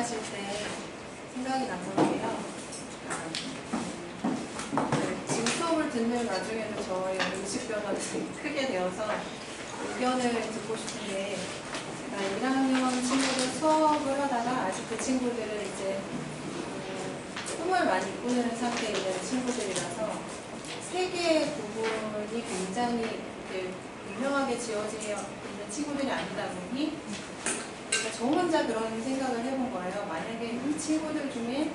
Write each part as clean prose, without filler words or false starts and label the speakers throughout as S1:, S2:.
S1: 얘기하실 때 생각이 났었는데요. 지금 수업을 듣는 와중에도 저의 의식 변화가 크게 되어서 의견을 듣고 싶은데, 제가 1학년 친구들 수업을 하다가 아직 그 친구들은 이제 꿈을 많이 꾸는 상태에 있는 친구들이라서 세 개의 부분이 굉장히 이렇게 유명하게 지어져 있는 친구들이 아니다 보니 저 혼자 그런 생각을 해본 거예요. 만약에 이 친구들 중에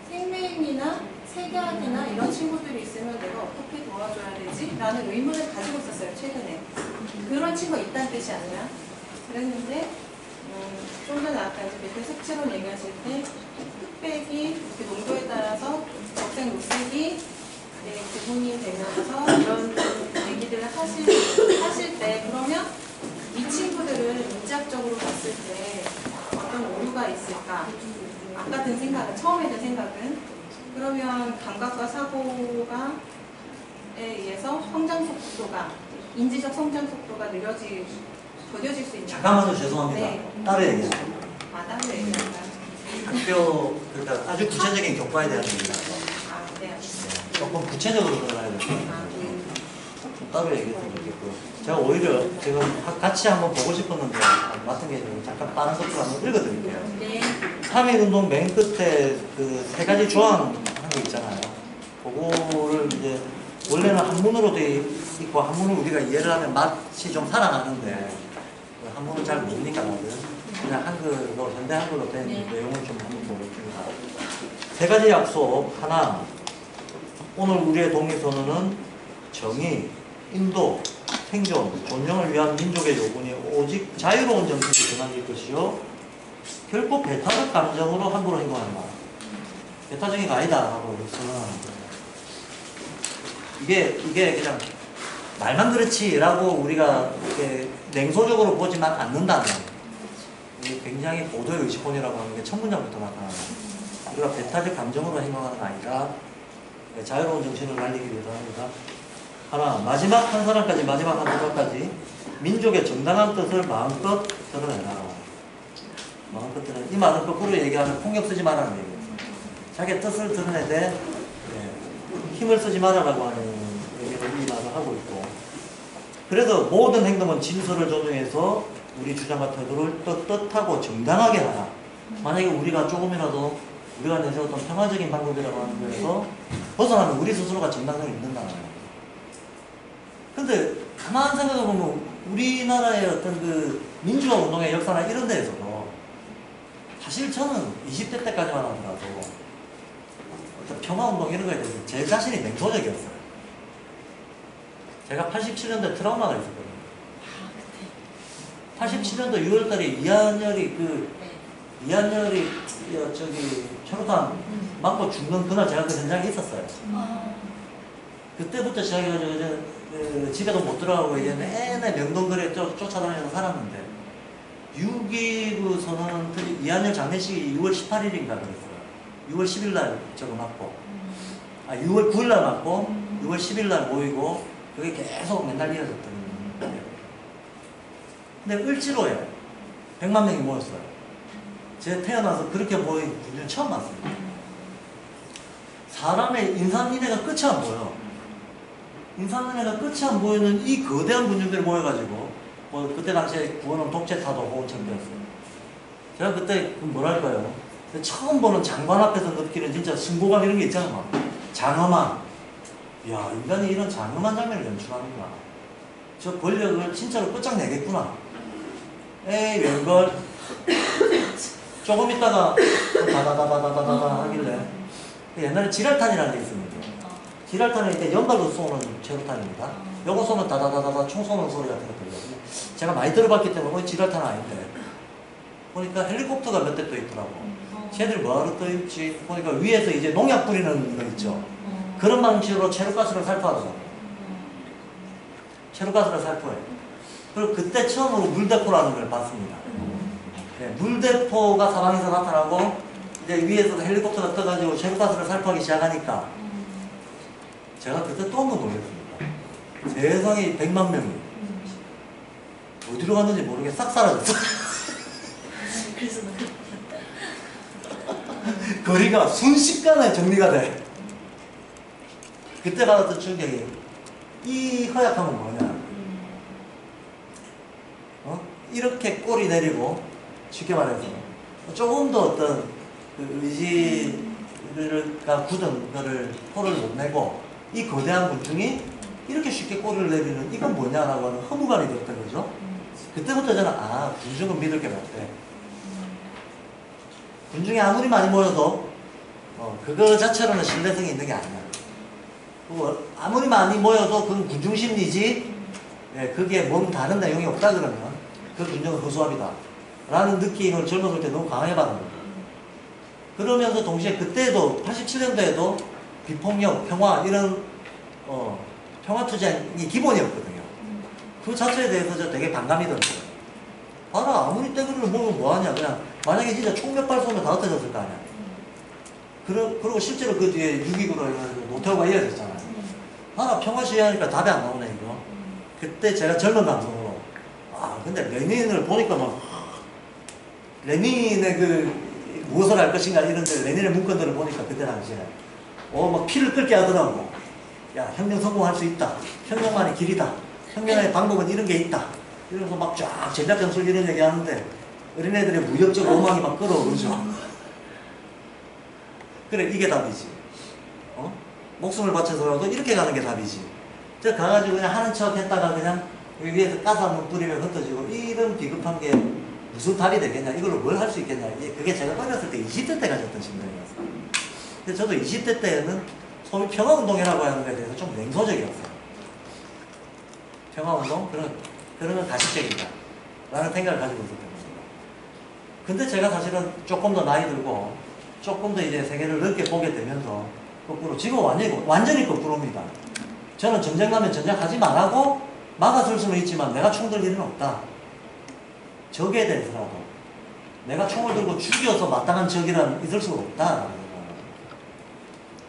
S1: 생명이나 색약이나 이런 친구들이 있으면 내가 어떻게 도와줘야 되지? 라는 의문을 가지고 있었어요, 최근에. 그런 친구가 있다는 뜻이 아니라. 그랬는데 좀 전에 아까 이제 밑에 색채론 얘기하실 때 흑백이 이렇게 농도에 따라서 적색 녹색이 구분이 되면서 이런 얘기들을 하실 때, 그러면 이 친구들은 인지학적으로 봤을 때 어떤 오류가 있을까? 아까 든 생각은, 처음에 든 생각은, 그러면 감각과 사고에 의해서 성장 속도가, 인지적 성장 속도가 더뎌질 수 있는.
S2: 잠깐만요, 죄송합니다.
S1: 네.
S2: 따로 얘기해요.
S1: 따로 얘기할까요?
S2: 학교, 그러니까 아주 구체적인 교과에 대한 얘기라서
S1: 네.
S2: 조금 구체적으로 들어가야 돼요. 좀 따로 얘기했으면 좋겠고요. 제가 오히려 지금 같이 한번 보고 싶었는데 맡은 게 잠깐 다른 것도 한번 읽어드릴게요.
S1: 네.
S2: 3.1운동 맨 끝에 그 세 가지 조항 한 거 있잖아요. 그거를 이제 원래는 한문으로 돼 있고 한문을 우리가 이해를 하면 맛이 좀 살아나는데 한문을 잘 모르니까 나도 그냥 한글로, 현대 한글로 된 내용을 좀 한번 보겠습니다. 세 가지 약속. 하나, 오늘 우리의 동의선언은 정의, 인도, 생존, 존영을 위한 민족의 요구니 오직 자유로운 정신이 전환될 것이요 결코 배타적 감정으로 함부로 행동하는 말. 배타적이가 아니다라고 선언하는 거예요. 이게 그냥 말만 그렇지라고 우리가 이렇게 냉소적으로 보지만 않는다는 거예요. 이게 굉장히 고도의 의식혼이라고 하는 게 첫 문장부터 나타나요. 우리가 배타적 감정으로 행동하는 게 아니라 자유로운 정신을 날리기 위해서 합니다. 하나, 마지막 한 사람까지, 마지막 한 사람까지 민족의 정당한 뜻을 마음껏 드러내라. 마음껏 드러내. 이 말은 거꾸로 얘기하면 폭력 쓰지 말라는 얘기예요. 자기의 뜻을 드러내되 힘을 쓰지 말라라고 하는 얘기를 이 말을 하고 있고, 그래서 모든 행동은 진술을 존중해서 우리 주장과 태도를 떳떳하고 정당하게 하라. 만약에 우리가 조금이라도 우리가 내세웠던 평화적인 방법이라고 하는 거에서 벗어나면 우리 스스로가 정당성을 잃는다는 거예요. 근데 가만 생각해보면 우리나라의 어떤 그 민주화 운동의 역사나 이런 데에서도 사실 저는 20대 때까지만 하더라도 어떤 평화 운동 이런 거에 대해서 제 자신이 냉소적이었어요. 제가 87년도에 트라우마가 있었거든요. 87년도 6월달에 이한열이 저기 초록탄 맞고 죽는 그날 제가 그 현장에 있었어요. 그때부터 시작해가지고 집에도 못 들어가고 이제 내내 명동거리에 쫓아다니면서 살았는데 6.29 선언은 특히 이한열 장례식이 6월 18일인가 그랬어요. 6월 10일날 저거 맞고 6월 9일날 맞고 6월 10일날 모이고 그게 계속 맨날 이어졌던 거예요. 근데 을지로에 100만 명이 모였어요. 제가 태어나서 그렇게 모인 분들은 처음 봤습니다. 사람의 인산인해가 끝이 안 보여. 인산인해가 끝이 안 보이는 이 거대한 군중들이 모여가지고 그때 당시에 구원은 독재타도 호응청대였어요. 제가 그때 뭐랄까요, 처음 보는 장관 앞에서 느끼는 진짜 승고감 이런 게 있잖아. 장엄한, 이야 인간이 이런 장엄한 장면을 연출하는구나. 저 권력을 진짜로 끝장내겠구나. 에이 웬걸. 조금 있다가 다다다다다다다 하길래 옛날에 지랄탄이라는 게 있습니다. 지랄탄은 이때 연발로 쏘는 최루탄입니다. 요거 쏘면 다다다다다 총 쏘는 소리 같은 거 들려요. 제가 많이 들어봤기 때문에 지랄탄은 아닌데 보니까 헬리콥터가 몇 대 떠 있더라고. 쟤들 뭐하러 떠 있지? 보니까 위에서 이제 농약 뿌리는 거 있죠. 그런 방식으로 체류가스를 살포하더라고. 체류가스를 살포해. 그리고 그때 처음으로 물대포라는 걸 봤습니다. 네, 물대포가 사방에서 나타나고 이제 위에서 헬리콥터가 떠가지고 체류가스를 살포하기 시작하니까 제가 그때 또 한 번 놀랐습니다. 세상에 100만 명이 어디로 갔는지 모르게 싹 사라졌어. 거리가 순식간에 정리가 돼. 그때 받았던 충격이 이 허약함은 뭐냐? 이렇게 꼬리 내리고 쉽게 말해서 조금 더 어떤 그 의지가 굳은 거를 토를 못 내고 이 거대한 군중이 이렇게 쉽게 꼬리를 내리는 이건 뭐냐라고 하는 허무감이 들었던 거죠. 그때부터 저는 군중은 믿을 게 없대. 군중이 아무리 많이 모여도 그거 자체로는 신뢰성이 있는 게 아니야. 아무리 많이 모여도 그건 군중 심리지 그게 뭔 다른 내용이 없다 그러면 그 군중은 허수아비다 라는 느낌을 젊었을 때 너무 강하게 받은 거예요. 그러면서 동시에 그때도 87년도에도 비폭력, 평화 이런 평화투쟁이 기본이었거든요. 그 자체에 대해서 저 되게 반감이 들었어요. 봐라, 아무리 떼구리를 모으면 뭐하냐. 그냥 만약에 진짜 총 몇 발 쏘면 다 흩어졌을 거 아니야. 그리고 실제로 그 뒤에 6.29로 노태우가 이어졌잖아요. 봐라, 평화 시위하니까 답이 안 나오네 이거. 그때 제가 젊은 감성으로 근데 레닌을 보니까 막 레닌의 그 무엇을 할 것인가 이런데 레닌의 문건들을 보니까 그때 당시에 막 피를 끓게 하더라고. 야, 혁명 성공할 수 있다. 혁명만의 길이다. 혁명의 방법은 이런 게 있다. 이러면서 막 쫙 전략 전술 이런 얘기 하는데 어린애들의 무역적 로망이 막 끌어오르죠. 그래, 이게 답이지. 목숨을 바쳐서라도 이렇게 가는 게 답이지. 저 가가지고 그냥 하는 척 했다가 그냥 여기 위에서 가스 한번 뿌리면 흩어지고 이런 비급한 게 무슨 답이 되겠냐. 이걸로 뭘 할 수 있겠냐. 그게 제가 어렸을 때 20대 때 가졌던 심정이었어요. 근데 저도 20대 때는 소위 평화운동이라고 하는 것에 대해서 좀 냉소적이었어요. 평화운동? 그러면 가식적이다 라는 생각을 가지고 있었던 겁니다. 근데 제가 사실은 조금 더 나이 들고 조금 더 이제 세계를 넓게 보게 되면서 거꾸로 지금 완전히 거꾸로입니다. 저는 전쟁 나면 전쟁하지 말라고 막아줄 수는 있지만 내가 총 들 일은 없다. 적에 대해서라도 내가 총을 들고 죽여서 마땅한 적이란 있을 수가 없다.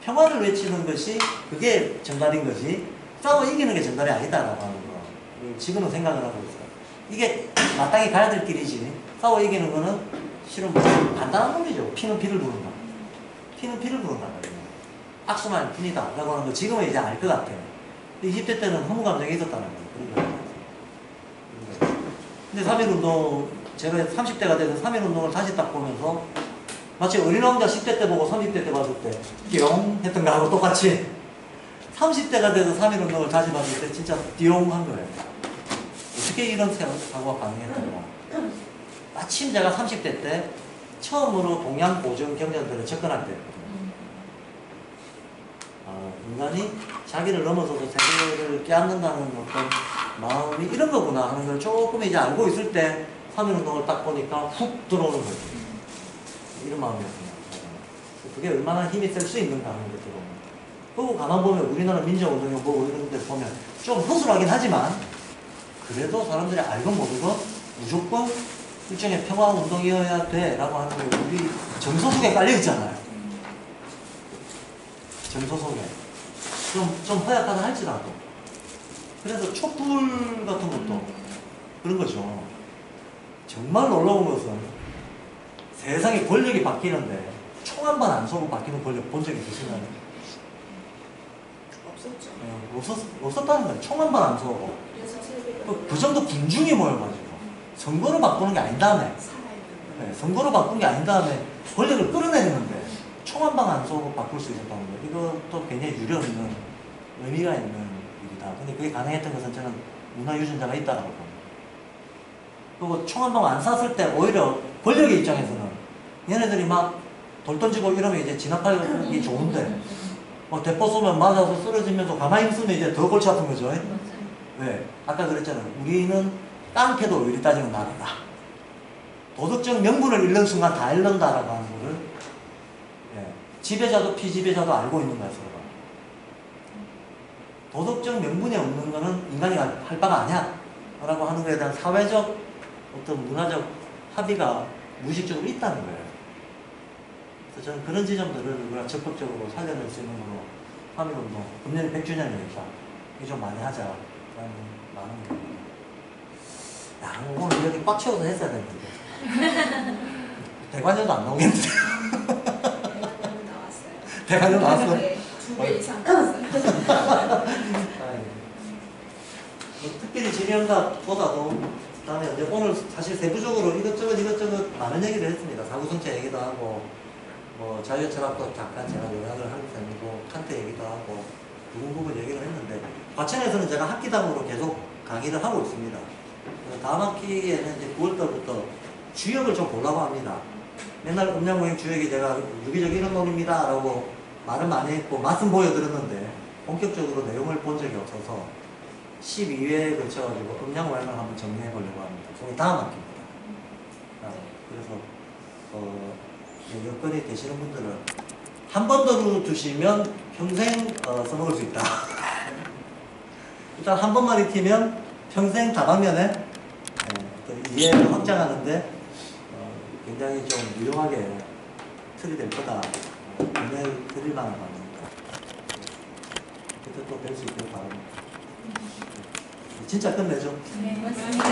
S2: 평화를 외치는 것이 그게 정답인 것이 싸워 이기는 게 정답이 아니다라고 하는 거. 지금은 생각을 하고 있어요. 이게 마땅히 가야 될 길이지. 싸워 이기는 거는 실은 간단한 논리죠. 피는 피를 부른다. 피는 피를 부른다. 악수만 뿐이다. 라고 하는 거 지금은 이제 알 것 같아요. 20대 때는 허무 감정이 있었다는 거예요. 근데 3.1운동, 제가 30대가 돼서 3.1운동을 다시 딱 보면서 마치 어린 왕자 10대 때 보고 30대 때 봤을 때 띠용 했던 거하고 똑같이 30대가 돼서 3.1운동을 다시 봤을 때 진짜 띠용 한 거예요. 어떻게 이런 사고가 가능했던가. 마침 제가 30대 때 처음으로 동양 보정 경전들에 접근할 때였거든요. 인간이 자기를 넘어서서 세계를 깨닫는다는 어떤 마음이 이런 거구나 하는 걸 조금 이제 알고 있을 때 3.1운동을 딱 보니까 훅 들어오는 거죠. 이런 마음이었습니다. 그게 얼마나 힘이 셀 수 있는가 하는 게 들어오는 거예요. 그리고 가만 보면 우리나라 민주운동이 뭐 이런 데 보면 좀 허술하긴 하지만 그래도 사람들이 알고 모르고 무조건 일종의 평화운동이어야 돼 라고 하는 게 우리 정서 속에 깔려있잖아요. 정서 속에 좀 허약하다 할지라도 그래서 촛불 같은 것도 그런 거죠. 정말 놀라운 것은 세상에 권력이 바뀌는데 총 한 번 안 쏘고 바뀌는 권력 본 적이 있으시나요?
S1: 없었죠.
S2: 없었다는 거예요. 총 한 번 안 쏘고 그 정도 군중이 모여가지고 선거로 바꾸는 게 아닌 다음에 선거로 바꾼 게 아닌 다음에 권력을 끌어내리는데 총 한 방 안 쏘고 바꿀 수 있었다는 거예요. 이것도 굉장히 유령 있는 의미가 있는 일이다. 근데 그게 가능했던 것은 저는 문화 유전자가 있다고 봅니다. 그리고 총 한 방 안 쐈을 때 오히려 권력의 입장에서는 얘네들이 막 돌 던지고 이러면 이제 진압하기 좋은데 막 대포 쏘면 맞아서 쓰러지면서 가만히 있으면 이제 더 골치 아픈 거죠. 왜? 아까 그랬잖아요. 우리는 깡패도 우리 따지면 나라다. 도덕적 명분을 잃는 순간 다 잃는다라고 하는 거를 지배자도 피지배자도 알고 있는 거야, 서로가. 도덕적 명분이 없는 거는 인간이 할 바가 아니야 라고 하는 거에 대한 사회적 어떤 문화적 합의가 무의식적으로 있다는 거예요. 그래서 저는 그런 지점들을 우리가 적극적으로 살려낼 수 있는 걸로 3.1운동, 금년이 100주년이니까 이게 좀 많이 하자라는 마음입니다. 야, 오늘 여기 꽉 채워서 했어야 되는데 대관료도 안 나오겠는데 배가 나왔어.
S1: 네, 2배 이상 컸어요.
S2: 뭐 특별히 질의응답보다도 그다음에 이제 오늘 사실 세부적으로 이것저것 많은 얘기를 했습니다. 사고정책 얘기도 하고 뭐 자유철학도 잠깐 제가 요약을 한 셈이고 칸트 얘기도 하고 부분 얘기를 했는데 과천에서는 제가 학기당으로 계속 강의를 하고 있습니다. 그래서 다음 학기에는 이제 9월달부터 주역을 좀 보려고 합니다. 맨날 음양모임 주역이 제가 유기적 이론론입니다 라고 말은 많이 했고 맛은 보여드렸는데 본격적으로 내용을 본 적이 없어서 12회에 걸쳐가지고 음양모임을 한번 정리해 보려고 합니다. 그게 다음 학기입니다. 그래서 여건이 되시는 분들은 한 번 더 두시면 평생 써먹을 수 있다. 일단 한 번만 익히면 평생 다방면에 이해를 확장하는데 굉장히 좀 유용하게 틀이 될 거다. 권해를 드릴 만한 겁니다. 그때 또 뵐 수 있길 바랍니다. 진짜 끝내죠.
S1: 네, 고맙습니다.